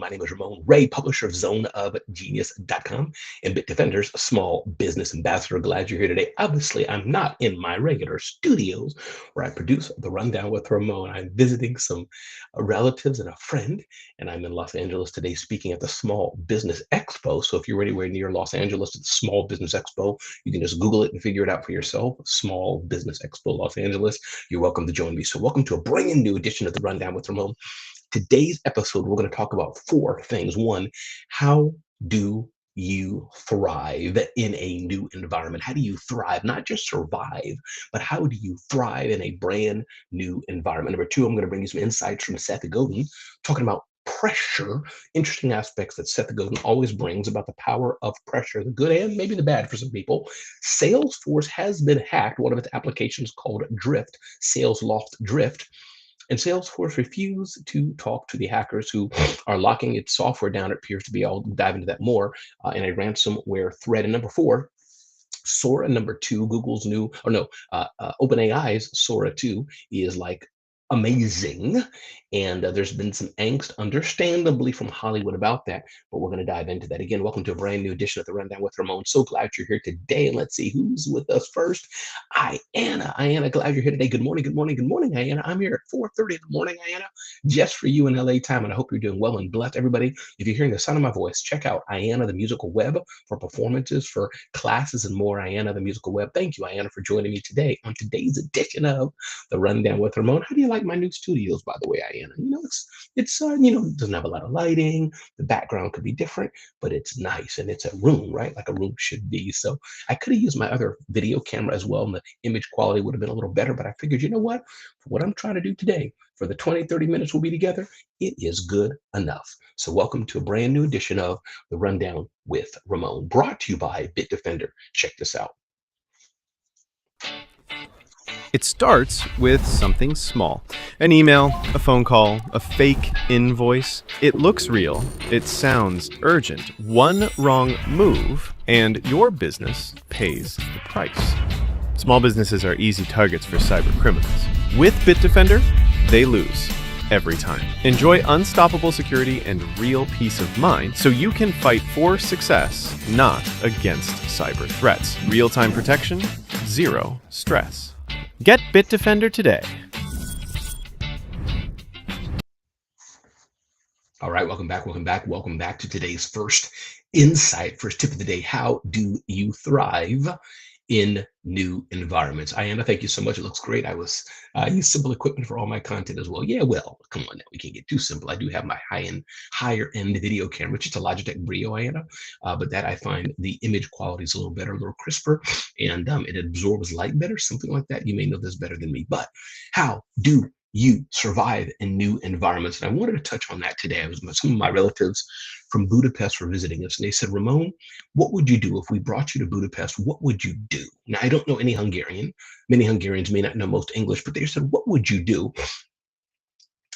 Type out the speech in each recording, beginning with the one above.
My name is Ramon Ray, publisher of zoneofgenius.com and Bitdefender's small business ambassador. Glad you're here today. Obviously, I'm not in my regular studios where I produce The Rundown with Ramon. I'm visiting some relatives and a friend, and I'm in Los Angeles today speaking at the Small Business Expo. So if you're anywhere near Los Angeles at the Small Business Expo, you can just Google it and figure it out for yourself. Small Business Expo, Los Angeles. You're welcome to join me. So welcome to a brand new edition of The Rundown with Ramon. Today's episode, we're going to talk about four things. One, how do you thrive in a new environment? How do you thrive? Not just survive, but how do you thrive in a brand new environment? Number two, I'm going to bring you some insights from Seth Godin talking about pressure, interesting aspects that Seth Godin always brings about the power of pressure, the good and maybe the bad for some people. Salesforce has been hacked. One of its applications called Drift, Sales Loft Drift. And Salesforce refused to talk to the hackers who are locking its software down. It appears to be, I'll dive into that more, in a ransomware threat. And number four, Sora. Number two, Google's new, or no, OpenAI's Sora 2 is like amazing. And there's been some angst, understandably, from Hollywood about that, but we're going to dive into that. Again, welcome to a brand new edition of The Rundown with Ramon. So glad you're here today. And let's see who's with us first. Iana, glad you're here today. Good morning, good morning, good morning, Iana. I'm here at 4:30 in the morning, Iana, just for you in LA time. And I hope you're doing well and blessed. Everybody, if you're hearing the sound of my voice, check out Iana, the musical web, for performances, for classes, and more. Iana, the musical web. Thank you, Iana, for joining me today on today's edition of The Rundown with Ramon. How do you like my new studios, by the way, Iana? It doesn't have a lot of lighting. The background could be different, but it's nice, and it's a room, right? Like a room should be. So I could have used my other video camera as well, and the image quality would have been a little better, but I figured, you know what? For what I'm trying to do today, for the 20, 30 minutes we'll be together, it is good enough. So welcome to a brand new edition of The Rundown with Ramon, brought to you by Bitdefender. Check this out. It starts with something small. An email, a phone call, a fake invoice. It looks real. It sounds urgent. One wrong move, and your business pays the price. Small businesses are easy targets for cyber criminals. With Bitdefender, they lose every time. Enjoy unstoppable security and real peace of mind so you can fight for success, not against cyber threats. Real-time protection, zero stress. Get Bitdefender today. All right, welcome back to today's first insight, first tip of the day. How do you thrive in new environments? Iana, thank you so much. It looks great. I use simple equipment for all my content as well. Yeah, well, come on now, we can't get too simple. I do have my higher end video camera, which is a Logitech Brio, Iana, but that I find the image quality is a little better, a little crisper, and it absorbs light better, something like that. You may know this better than me, but how do you survive in new environments? And I wanted to touch on that today. Some of my relatives from Budapest were visiting us, and they said, Ramon, what would you do if we brought you to Budapest? What would you do? Now, I don't know any Hungarian. Many Hungarians may not know most English, but they said, what would you do?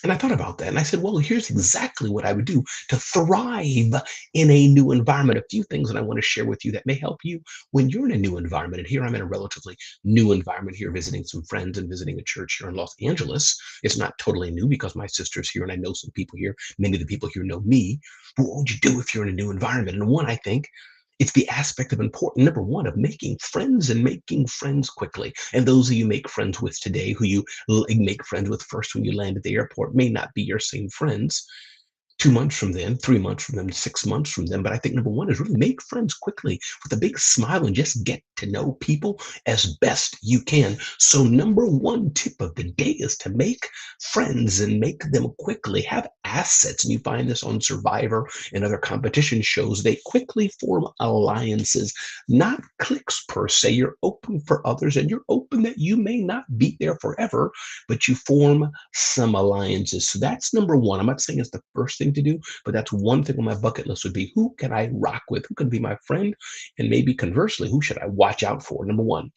And I thought about that, and I said, well, here's exactly what I would do to thrive in a new environment. A few things that I want to share with you that may help you when you're in a new environment. And here I'm in a relatively new environment here, visiting some friends and visiting a church here in Los Angeles. It's not totally new because my sister's here and I know some people here. Many of the people here know me. But what would you do if you're in a new environment? And one, I think, it's the aspect of important, number one, of making friends and making friends quickly. And those of you make friends with today, who you make friends with first when you land at the airport, may not be your same friends 2 months from then, 3 months from them, 6 months from them. But I think number one is really make friends quickly with a big smile and just get to know people as best you can. So number one tip of the day is to make friends and make them quickly. Have assets. And you find this on Survivor and other competition shows. They quickly form alliances, not cliques per se. You're open for others and you're open that you may not be there forever, but you form some alliances. So that's number one. I'm not saying it's the first thing to do, but that's one thing on my bucket list would be, who can I rock with? Who can be my friend? And maybe conversely, who should I watch out for? Number one.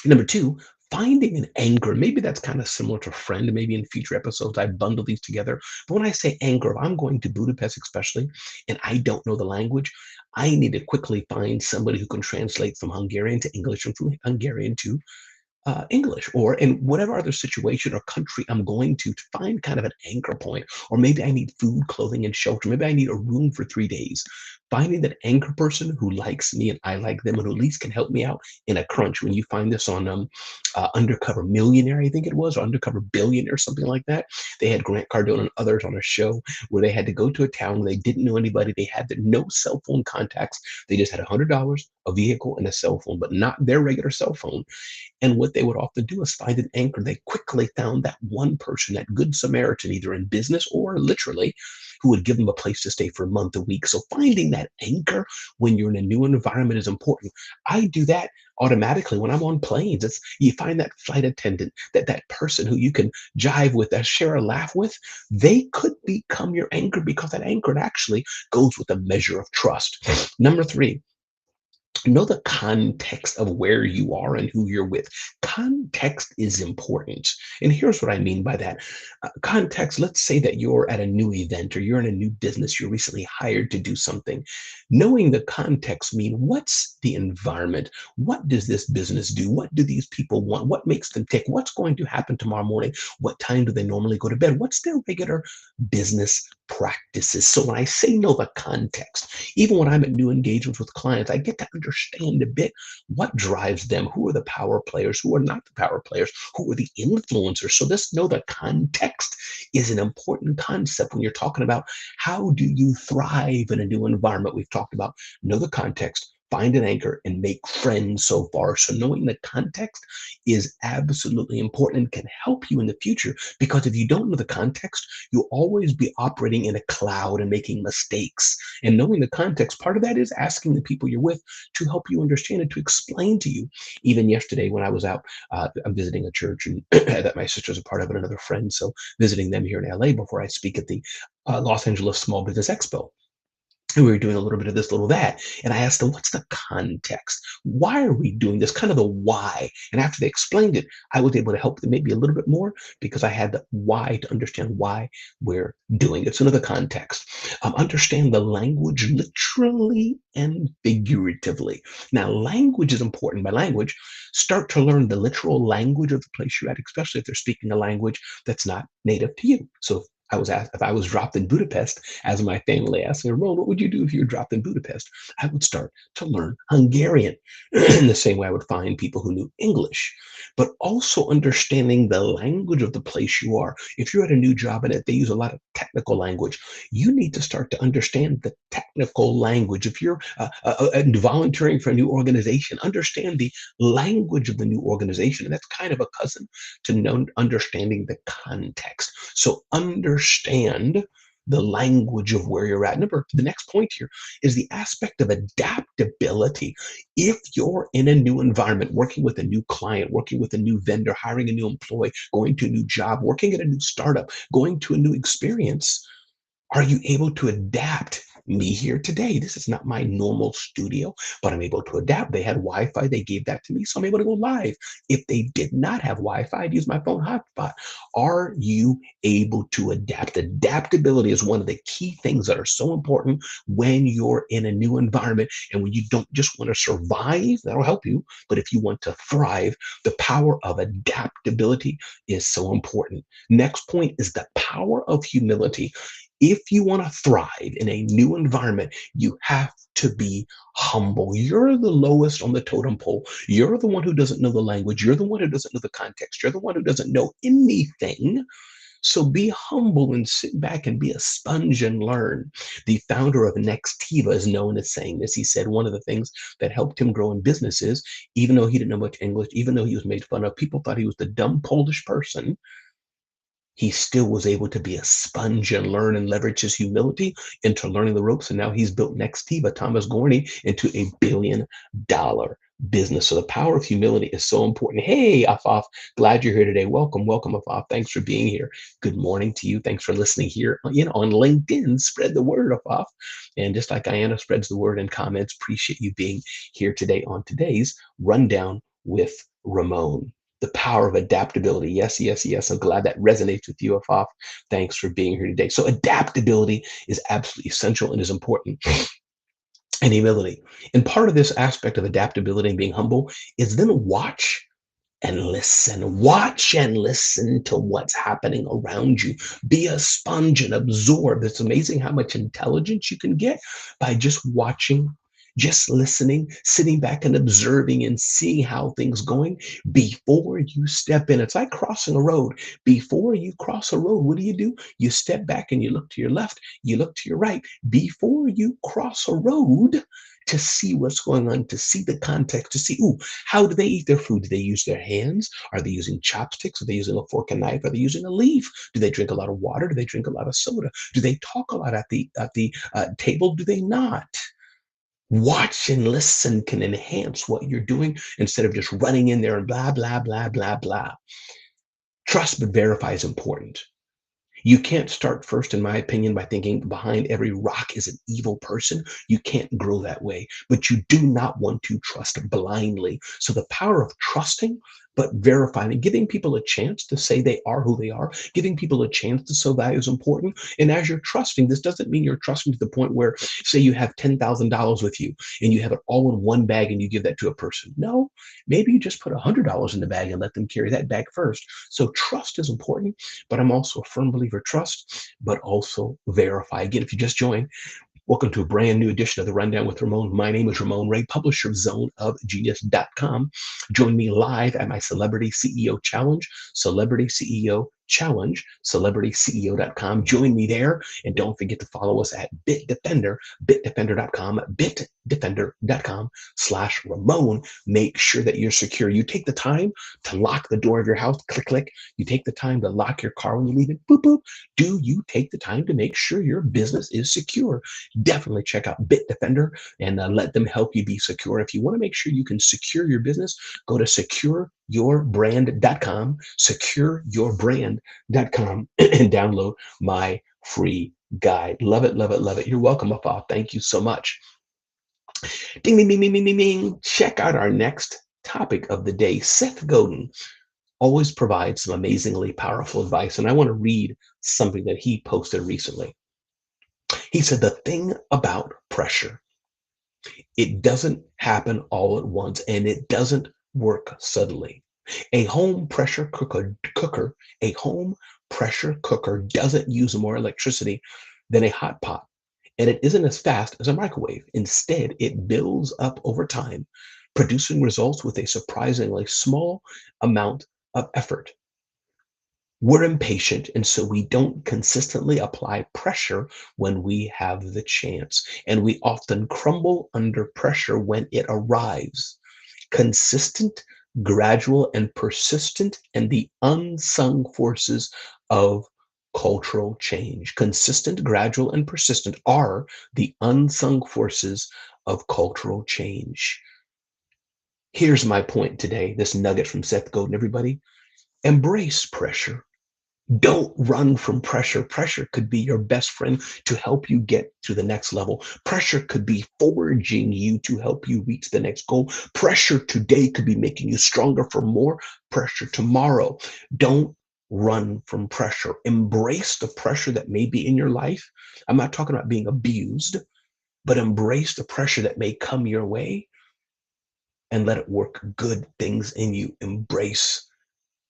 Number two, finding an anchor. Maybe that's kind of similar to friend. Maybe in future episodes, I bundle these together. But when I say anchor, if I'm going to Budapest especially, and I don't know the language, I need to quickly find somebody who can translate from Hungarian to English and from Hungarian to English, or in whatever other situation or country I'm going to find kind of an anchor point. Or maybe I need food, clothing, and shelter. Maybe I need a room for 3 days. Finding that anchor person who likes me and I like them and who at least can help me out in a crunch. When you find this on Undercover Millionaire, I think it was, or Undercover Billionaire, something like that. They had Grant Cardone and others on a show where they had to go to a town where they didn't know anybody. They had no cell phone contacts. They just had $100, a vehicle, and a cell phone, but not their regular cell phone. And what they would often do is find an anchor. They quickly found that one person, that good Samaritan, either in business or literally, who would give them a place to stay for a month, a week. So finding that anchor when you're in a new environment is important. I do that automatically when I'm on planes. It's you find that flight attendant, that person who you can jive with, share a laugh with. They could become your anchor because that anchor actually goes with a measure of trust. Number three, know the context of where you are and who you're with. Context is important. And here's what I mean by that. Context, let's say that you're at a new event or you're in a new business, you're recently hired to do something. Knowing the context mean what's the environment? What does this business do? What do these people want? What makes them tick? What's going to happen tomorrow morning? What time do they normally go to bed? What's their regular business practices? So when I say know the context, even when I'm at new engagements with clients, I get to understand a bit what drives them, who are the power players, who are not the power players, who are the influencers. So this know the context is an important concept when you're talking about how do you thrive in a new environment. We've talked about know the context, find an anchor, and make friends so far. So knowing the context is absolutely important and can help you in the future, because if you don't know the context, you'll always be operating in a cloud and making mistakes. And knowing the context, part of that is asking the people you're with to help you understand and to explain to you. Even yesterday when I was out, I'm visiting a church and that my sister's a part of, and another friend. So visiting them here in LA before I speak at the Los Angeles Small Business Expo. And we were doing a little bit of this, little that. And I asked them, what's the context? Why are we doing this? Kind of the why. And after they explained it, I was able to help them maybe a little bit more because I had the why to understand why we're doing it. So another context. Understand the language literally and figuratively. Now, language is important. By language, start to learn the literal language of the place you're at, especially if they're speaking a language that's not native to you. So I was asked if I was dropped in Budapest, as my family asked me, Ramon, what would you do if you were dropped in Budapest? I would start to learn Hungarian in the same way I would find people who knew English, but also understanding the language of the place you are. If you're at a new job and they use a lot of technical language, you need to start to understand the technical language. If you're volunteering for a new organization, understand the language of the new organization. And that's kind of a cousin to understanding the context. So understand the language of where you're at. Number, the next point here is the aspect of adaptability. If you're in a new environment, working with a new client, working with a new vendor, hiring a new employee, going to a new job, working at a new startup, going to a new experience, are you able to adapt? Me here today. This is not my normal studio, but I'm able to adapt. They had Wi-Fi. They gave that to me, so I'm able to go live. If they did not have Wi-Fi, I'd use my phone hotspot. Are you able to adapt? Adaptability is one of the key things that are so important when you're in a new environment and when you don't just want to survive, that'll help you. But if you want to thrive, the power of adaptability is so important. Next point is the power of humility. If you want to thrive in a new environment, you have to be humble. You're the lowest on the totem pole. You're the one who doesn't know the language. You're the one who doesn't know the context. You're the one who doesn't know anything. So be humble and sit back and be a sponge and learn. The founder of Nextiva is known as saying this. He said one of the things that helped him grow in business is, even though he didn't know much English, even though he was made fun of, people thought he was the dumb Polish person, he still was able to be a sponge and learn and leverage his humility into learning the ropes. And now he's built Nextiva, Thomas Gorney, into $1 billion business. So the power of humility is so important. Hey, Afaf, glad you're here today. Welcome, welcome, Afaf. Thanks for being here. Good morning to you. Thanks for listening here, on LinkedIn. Spread the word, Afaf. And just like Ayanna spreads the word in comments, appreciate you being here today on today's Rundown with Ramon. The power of adaptability. Yes, yes, yes. I'm glad that resonates with you, Afaf. Thanks for being here today. So adaptability is absolutely essential and is important. And humility. And part of this aspect of adaptability and being humble is then watch and listen. Watch and listen to what's happening around you. Be a sponge and absorb. It's amazing how much intelligence you can get by just watching, just listening, sitting back and observing and seeing how things going before you step in. It's like crossing a road. Before you cross a road, what do? You step back and you look to your left, you look to your right. Before you cross a road, to see what's going on, to see the context, to see, ooh, how do they eat their food? Do they use their hands? Are they using chopsticks? Are they using a fork and knife? Are they using a leaf? Do they drink a lot of water? Do they drink a lot of soda? Do they talk a lot at the table? Do they not? Watch and listen can enhance what you're doing instead of just running in there and blah blah blah blah blah. Trust but verify is important. You can't start first, in my opinion, by thinking behind every rock is an evil person. You can't grow that way, but you do not want to trust blindly. So the power of trusting, but verifying and giving people a chance to say they are who they are, giving people a chance to show value is important. And as you're trusting, this doesn't mean you're trusting to the point where, say, you have $10,000 with you and you have it all in one bag and you give that to a person. No, maybe you just put $100 in the bag and let them carry that bag first. So trust is important, but I'm also a firm believer trust, but also verify. Again, if you just joined, welcome to a brand new edition of the Rundown with Ramon. My name is Ramon Ray, publisher of zoneofgenius.com. Join me live at my Celebrity CEO Challenge, Celebrity CEO Challenge, celebrityceo.com. Join me there, and don't forget to follow us at BitDefender, bitdefender.com, bitdefender.com/Ramon. Make sure that you're secure. You take the time to lock the door of your house, click, click. You take the time to lock your car when you leave it, boop, boop. Do you take the time to make sure your business is secure? Definitely check out Bitdefender and let them help you be secure. If you want to make sure you can secure your business, go to secureyourbrand.com, secureyourbrand.com, and download my free guide. Love it, love it, love it. You're welcome, Afaf. Thank you so much. Ding, ding, ding, ding, ding, ding, ding. Check out our next topic of the day. Seth Godin always provides some amazingly powerful advice, and I want to read something that he posted recently. He said, the thing about pressure, it doesn't happen all at once and it doesn't work suddenly. A home pressure cooker, a home pressure cooker doesn't use more electricity than a hot pot, and it isn't as fast as a microwave. Instead, it builds up over time, producing results with a surprisingly small amount of effort. We're impatient, and so we don't consistently apply pressure when we have the chance. And we often crumble under pressure when it arrives. Consistent, gradual, and persistent, and the unsung forces of cultural change. Consistent, gradual, and persistent are the unsung forces of cultural change. Here's my point today, this nugget from Seth Godin, everybody. Embrace pressure. Don't run from pressure. Pressure could be your best friend to help you get to the next level. Pressure could be forging you to help you reach the next goal. Pressure today could be making you stronger for more pressure tomorrow. Don't run from pressure. Embrace the pressure that may be in your life. I'm not talking about being abused, but embrace the pressure that may come your way and let it work good things in you. Embrace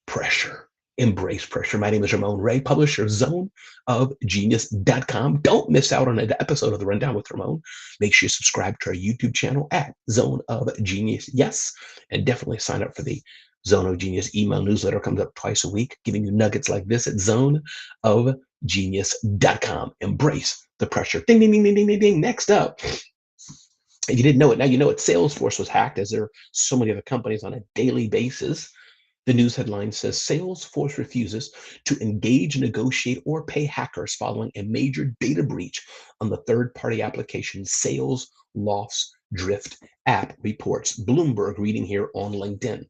pressure. Embrace pressure. My name is Ramon Ray, publisher of zoneofgenius.com. Don't miss out on an episode of The Rundown with Ramon. Make sure you subscribe to our YouTube channel at Zone of Genius. Yes, and definitely sign up for the Zone of Genius email newsletter. It comes up twice a week, giving you nuggets like this at zoneofgenius.com. Embrace the pressure. Ding, ding, ding, ding, ding, ding, ding. Next up, if you didn't know it, now you know it. Salesforce was hacked, as there are so many other companies on a daily basis. The news headline says Salesforce refuses to engage, negotiate, or pay hackers following a major data breach on the third-party application Sales Loss Drift app, reports Bloomberg, reading here on LinkedIn.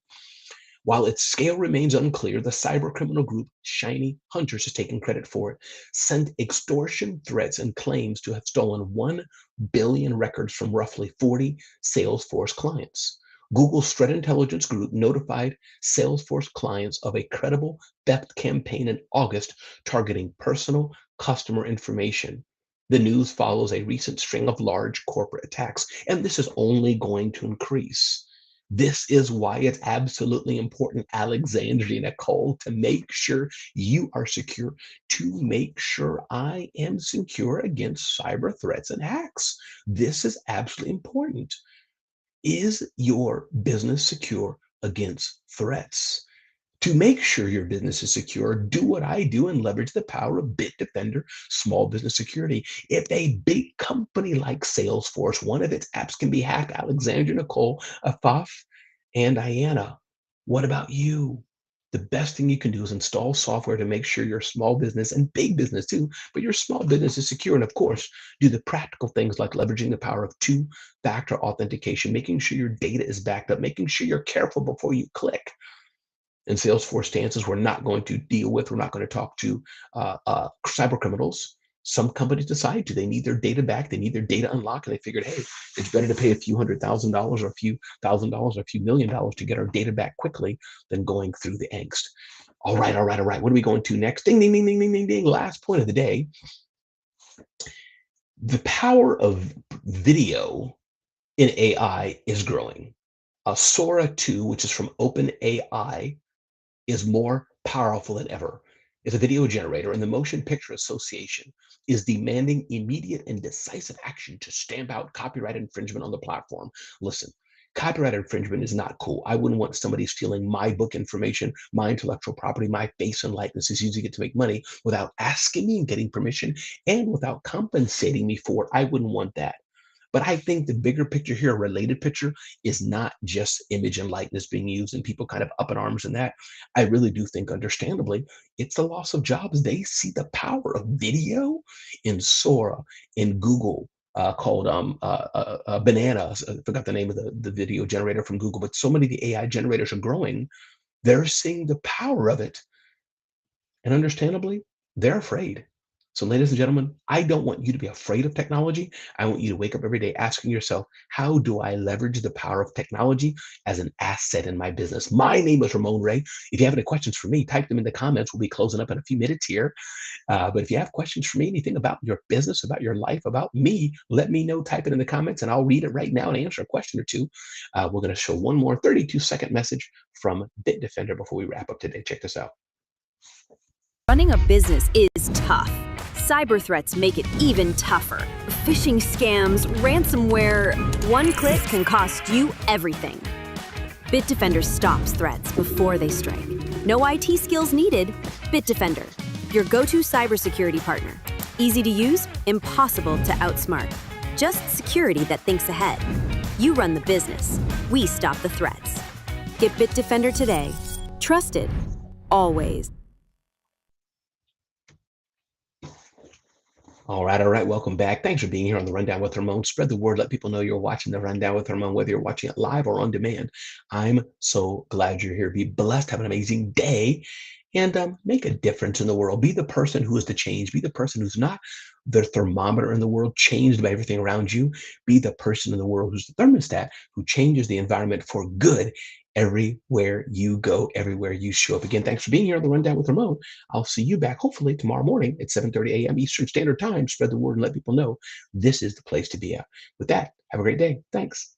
While its scale remains unclear, the cybercriminal group Shiny Hunters has taken credit for it, sent extortion threats and claims to have stolen 1 billion records from roughly 40 Salesforce clients. Google's threat intelligence group notified Salesforce clients of a credible theft campaign in August targeting personal customer information. The news follows a recent string of large corporate attacks, and this is only going to increase. This is why it's absolutely important, Alexandria Nicole, to make sure you are secure, to make sure I am secure against cyber threats and hacks. This is absolutely important. Is your business secure against threats? To make sure your business is secure, do what I do and leverage the power of Bitdefender Small Business Security. If a big company like Salesforce, one of its apps can be hacked, Alexandra Nicole, Afaf, and Diana, what about you? The best thing you can do is install software to make sure your small business and big business too, but your small business is secure. And of course, do the practical things like leveraging the power of two-factor authentication, making sure your data is backed up, making sure you're careful before you click. And Salesforce stances, we're not going to deal with, we're not going to talk to cyber criminals. Some companies decide to, they need their data back, they need their data unlocked, and they figured, hey, it's better to pay a few $100,000 or a few $1,000 or a few $1,000,000 to get our data back quickly than going through the angst. All right. What are we going to next? Ding, ding, ding, ding, ding, ding, ding. Last point of the day. The power of video in AI is growing. Sora 2, which is from OpenAI, is more powerful than ever. It's a video generator, and the Motion Picture Association is demanding immediate and decisive action to stamp out copyright infringement on the platform. Listen, copyright infringement is not cool. I wouldn't want somebody stealing my book information, my intellectual property, my face and likeness is using it to make money without asking me and getting permission and without compensating me for it. I wouldn't want that. But I think the bigger picture here, a related picture, is not just image and likeness being used and people kind of up in arms in that. I really do think, understandably, it's the loss of jobs. They see the power of video in Sora, in Google, called Banana. I forgot the name of the video generator from Google, but so many of the AI generators are growing. They're seeing the power of it. And understandably, they're afraid. So, ladies and gentlemen, I don't want you to be afraid of technology. I want you to wake up every day asking yourself, how do I leverage the power of technology as an asset in my business? My name is Ramon Ray. If you have any questions for me, type them in the comments. We'll be closing up in a few minutes here. But if you have questions for me, anything about your business, about your life, about me, let me know. Type it in the comments and I'll read it right now and answer a question or two. We're going to show one more 32-second message from Bitdefender before we wrap up today. Check this out. Running a business is tough. Cyber threats make it even tougher. Phishing scams, ransomware, one click can cost you everything. Bitdefender stops threats before they strike. No IT skills needed. Bitdefender, your go-to cybersecurity partner. Easy to use, impossible to outsmart. Just security that thinks ahead. You run the business. We stop the threats. Get Bitdefender today. Trusted. Always. All right. Welcome back. Thanks for being here on the Rundown with Ramon. Spread the word. Let people know you're watching the Rundown with Ramon, whether you're watching it live or on demand. I'm so glad you're here. Be blessed. Have an amazing day. And make a difference in the world. Be the person who is the change. Be the person who's not the thermometer in the world, changed by everything around you. Be the person in the world who's the thermostat, who changes the environment for good everywhere you go, everywhere you show up. Again, thanks for being here on the Rundown with Ramon. I'll see you back hopefully tomorrow morning at 7:30 a.m. Eastern Standard Time. Spread the word and let people know this is the place to be at. With that, have a great day. Thanks.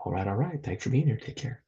All right. Thanks for being here. Take care.